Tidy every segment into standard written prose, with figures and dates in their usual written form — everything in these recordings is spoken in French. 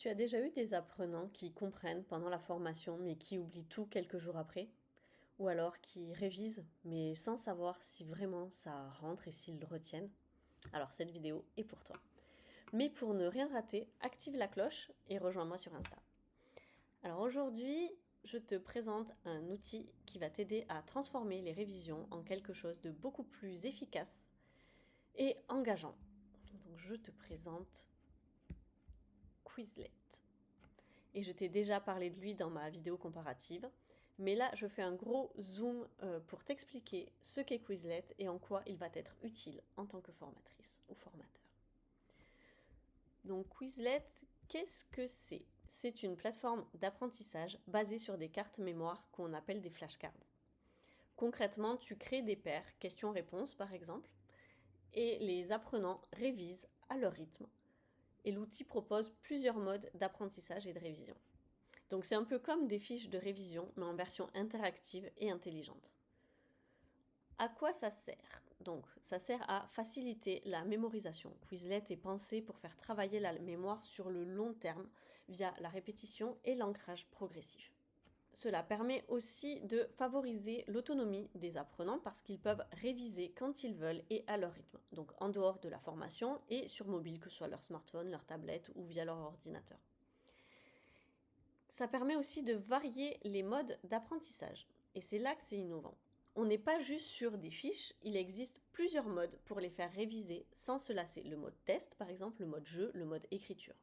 Tu as déjà eu des apprenants qui comprennent pendant la formation mais qui oublient tout quelques jours après? Ou alors qui révisent mais sans savoir si vraiment ça rentre et s'ils le retiennent? Alors cette vidéo est pour toi. Mais pour ne rien rater, active la cloche et rejoins-moi sur Insta. Alors aujourd'hui, je te présente un outil qui va t'aider à transformer les révisions en quelque chose de beaucoup plus efficace et engageant. Donc je te présente Quizlet. Et je t'ai déjà parlé de lui dans ma vidéo comparative. Mais là, je fais un gros zoom pour t'expliquer ce qu'est Quizlet et en quoi il va être utile en tant que formatrice ou formateur. Donc Quizlet, qu'est-ce que c'est? C'est une plateforme d'apprentissage basée sur des cartes mémoire qu'on appelle des flashcards. Concrètement, tu crées des paires, questions-réponses par exemple, et les apprenants révisent à leur rythme. Et l'outil propose plusieurs modes d'apprentissage et de révision. Donc c'est un peu comme des fiches de révision, mais en version interactive et intelligente. À quoi ça sert? Donc ça sert à faciliter la mémorisation. Quizlet est pensé pour faire travailler la mémoire sur le long terme via la répétition et l'ancrage progressif. Cela permet aussi de favoriser l'autonomie des apprenants parce qu'ils peuvent réviser quand ils veulent et à leur rythme, donc en dehors de la formation et sur mobile, que ce soit leur smartphone, leur tablette ou via leur ordinateur. Ça permet aussi de varier les modes d'apprentissage. Et c'est là que c'est innovant. On n'est pas juste sur des fiches, il existe plusieurs modes pour les faire réviser sans se lasser. Le mode test, par exemple, le mode jeu, le mode écriture.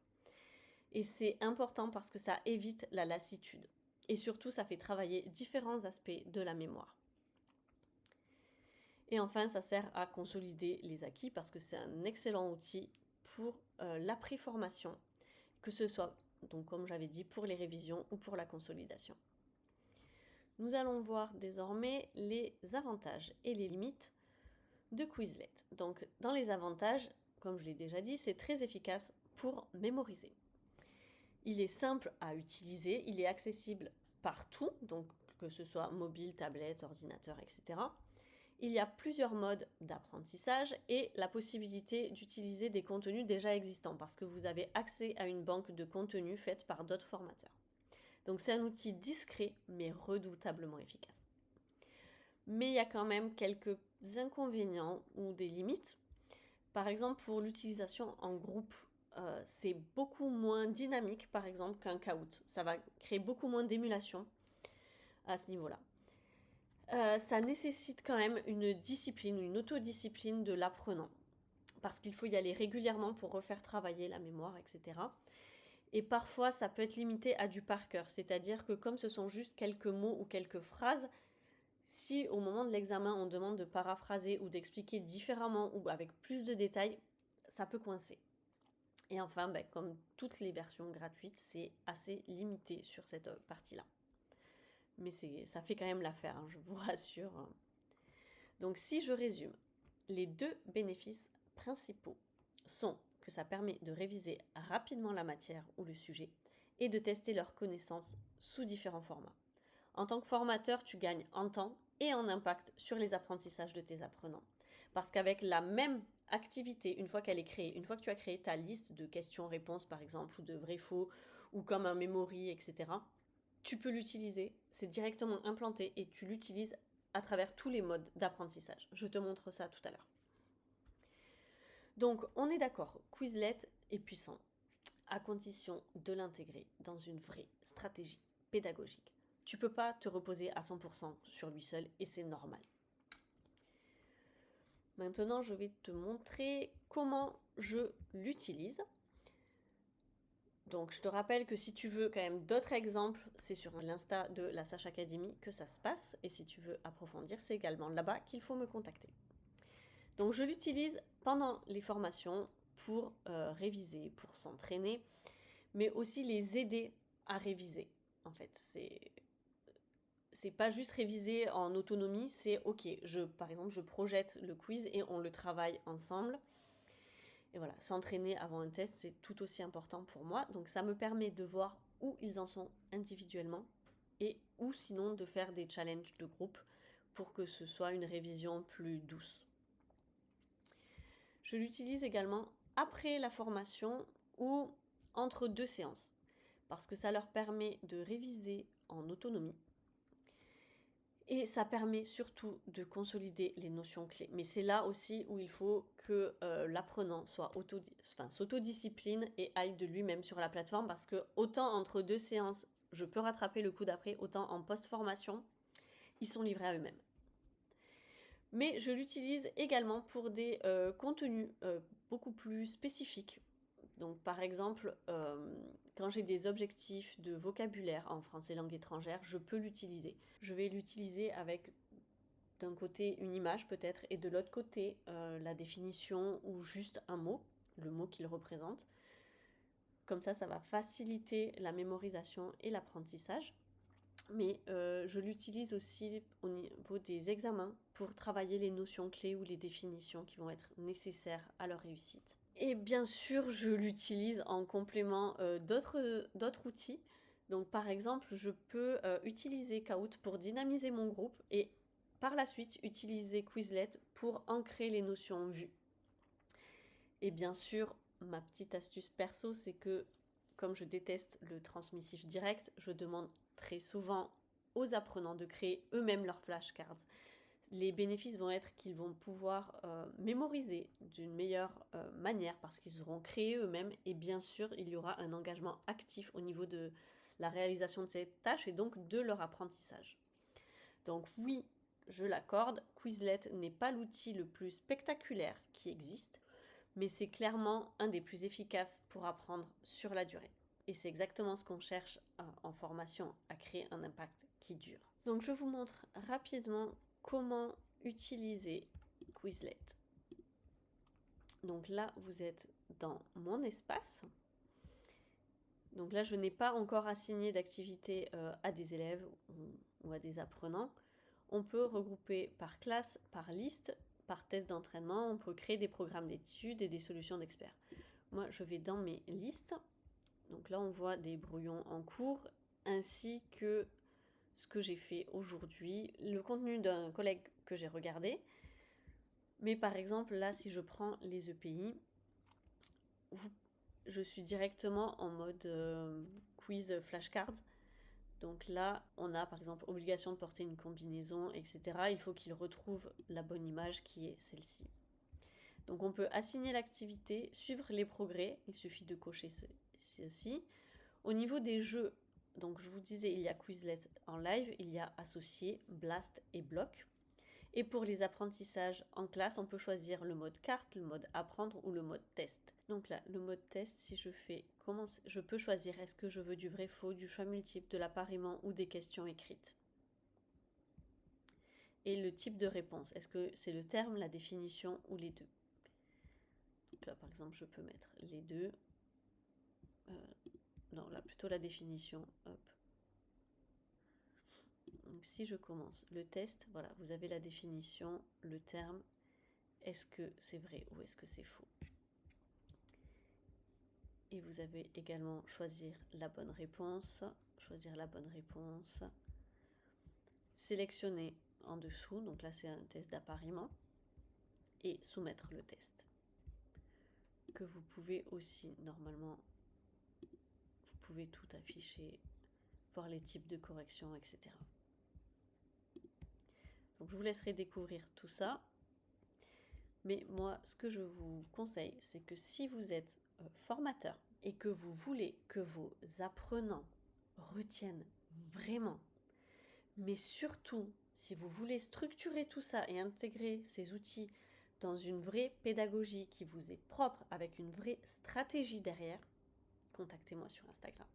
Et c'est important parce que ça évite la lassitude. Et surtout, ça fait travailler différents aspects de la mémoire. Et enfin, ça sert à consolider les acquis parce que c'est un excellent outil pour l'après-formation, que ce soit, donc comme j'avais dit, pour les révisions ou pour la consolidation. Nous allons voir désormais les avantages et les limites de Quizlet. Donc dans les avantages, comme je l'ai déjà dit, c'est très efficace pour mémoriser. Il est simple à utiliser, il est accessible partout, donc que ce soit mobile, tablette, ordinateur, etc. Il y a plusieurs modes d'apprentissage et la possibilité d'utiliser des contenus déjà existants parce que vous avez accès à une banque de contenus faite par d'autres formateurs. Donc c'est un outil discret mais redoutablement efficace. Mais il y a quand même quelques inconvénients ou des limites. Par exemple, pour l'utilisation en groupe, c'est beaucoup moins dynamique, par exemple, qu'un Kahoot. Ça va créer beaucoup moins d'émulation à ce niveau-là. Ça nécessite quand même une discipline, une autodiscipline de l'apprenant, parce qu'il faut y aller régulièrement pour refaire travailler la mémoire, etc. Et parfois, ça peut être limité à du par cœur, c'est-à-dire que comme ce sont juste quelques mots ou quelques phrases, si au moment de l'examen, on demande de paraphraser ou d'expliquer différemment ou avec plus de détails, ça peut coincer. Et enfin, comme toutes les versions gratuites, c'est assez limité sur cette partie-là. Mais ça fait quand même l'affaire, hein, je vous rassure. Donc si je résume, les deux bénéfices principaux sont que ça permet de réviser rapidement la matière ou le sujet et de tester leurs connaissances sous différents formats. En tant que formateur, tu gagnes en temps et en impact sur les apprentissages de tes apprenants. Parce qu'avec la même activité, une fois qu'elle est créée, une fois que tu as créé ta liste de questions-réponses par exemple, ou de vrai-faux, ou comme un memory, etc., tu peux l'utiliser, c'est directement implanté et tu l'utilises à travers tous les modes d'apprentissage. Je te montre ça tout à l'heure. Donc on est d'accord, Quizlet est puissant, à condition de l'intégrer dans une vraie stratégie pédagogique. Tu peux pas te reposer à 100% sur lui seul et c'est normal. Maintenant, je vais te montrer comment je l'utilise. Donc, je te rappelle que si tu veux quand même d'autres exemples, c'est sur l'Insta de la Sache Academy que ça se passe. Et si tu veux approfondir, c'est également là-bas qu'il faut me contacter. Donc, je l'utilise pendant les formations pour réviser, pour s'entraîner, mais aussi les aider à réviser. En fait, c'est pas juste réviser en autonomie, c'est ok, par exemple, je projette le quiz et on le travaille ensemble. Et voilà, s'entraîner avant un test, c'est tout aussi important pour moi. Donc ça me permet de voir où ils en sont individuellement et ou sinon de faire des challenges de groupe pour que ce soit une révision plus douce. Je l'utilise également après la formation ou entre 2 séances, parce que ça leur permet de réviser en autonomie. Et ça permet surtout de consolider les notions clés. Mais c'est là aussi où il faut que l'apprenant s'autodiscipline et aille de lui-même sur la plateforme, parce que autant entre 2 séances, je peux rattraper le coup d'après, autant en post-formation, ils sont livrés à eux-mêmes. Mais je l'utilise également pour des contenus beaucoup plus spécifiques. Donc par exemple, quand j'ai des objectifs de vocabulaire en français langue étrangère, je peux l'utiliser. Je vais l'utiliser avec d'un côté une image peut-être et de l'autre côté la définition ou juste un mot, le mot qu'il représente. Comme ça va faciliter la mémorisation et l'apprentissage. Mais je l'utilise aussi au niveau des examens pour travailler les notions clés ou les définitions qui vont être nécessaires à leur réussite. Et bien sûr, je l'utilise en complément d'autres outils. Donc par exemple, je peux utiliser Kahoot pour dynamiser mon groupe et par la suite utiliser Quizlet pour ancrer les notions vues. Et bien sûr, ma petite astuce perso, c'est que comme je déteste le transmissif direct, je demande très souvent aux apprenants de créer eux-mêmes leurs flashcards. Les bénéfices vont être qu'ils vont pouvoir mémoriser d'une meilleure manière parce qu'ils auront créé eux-mêmes et bien sûr, il y aura un engagement actif au niveau de la réalisation de ces tâches et donc de leur apprentissage. Donc oui, je l'accorde, Quizlet n'est pas l'outil le plus spectaculaire qui existe, mais c'est clairement un des plus efficaces pour apprendre sur la durée. Et c'est exactement ce qu'on cherche en formation, à créer un impact qui dure. Donc je vous montre rapidement comment utiliser Quizlet. Donc là, vous êtes dans mon espace. Donc là, je n'ai pas encore assigné d'activité à des élèves ou à des apprenants. On peut regrouper par classe, par liste, par test d'entraînement. On peut créer des programmes d'études et des solutions d'experts. Moi, je vais dans mes listes. Donc là, on voit des brouillons en cours ainsi que ce que j'ai fait aujourd'hui, le contenu d'un collègue que j'ai regardé. Mais par exemple, là, si je prends les EPI, je suis directement en mode quiz flashcard. Donc là, on a par exemple obligation de porter une combinaison, etc. Il faut qu'il retrouve la bonne image qui est celle-ci. Donc on peut assigner l'activité, suivre les progrès, il suffit de cocher ceci. Au niveau des jeux, donc je vous disais, il y a Quizlet en live, il y a associé, Blast et Bloc. Et pour les apprentissages en classe, on peut choisir le mode carte, le mode apprendre ou le mode test. Donc là, le mode test, si je fais comment, je peux choisir est-ce que je veux du vrai-faux, du choix multiple, de l'appariement ou des questions écrites. Et le type de réponse, est-ce que c'est le terme, la définition ou les deux? Donc là, par exemple, je peux mettre les deux. Non, là, plutôt la définition. Hop. Donc si je commence le test, voilà, vous avez la définition, le terme, est-ce que c'est vrai ou est-ce que c'est faux? Et vous avez également choisir la bonne réponse, sélectionner en dessous, donc là c'est un test d'appariement, et soumettre le test. Que vous pouvez aussi, normalement, vous pouvez tout afficher, voir les types de corrections, etc. Donc je vous laisserai découvrir tout ça. Mais moi, ce que je vous conseille, c'est que si vous êtes formateur et que vous voulez que vos apprenants retiennent vraiment, mais surtout, si vous voulez structurer tout ça et intégrer ces outils dans une vraie pédagogie qui vous est propre, avec une vraie stratégie derrière, contactez-moi sur Instagram.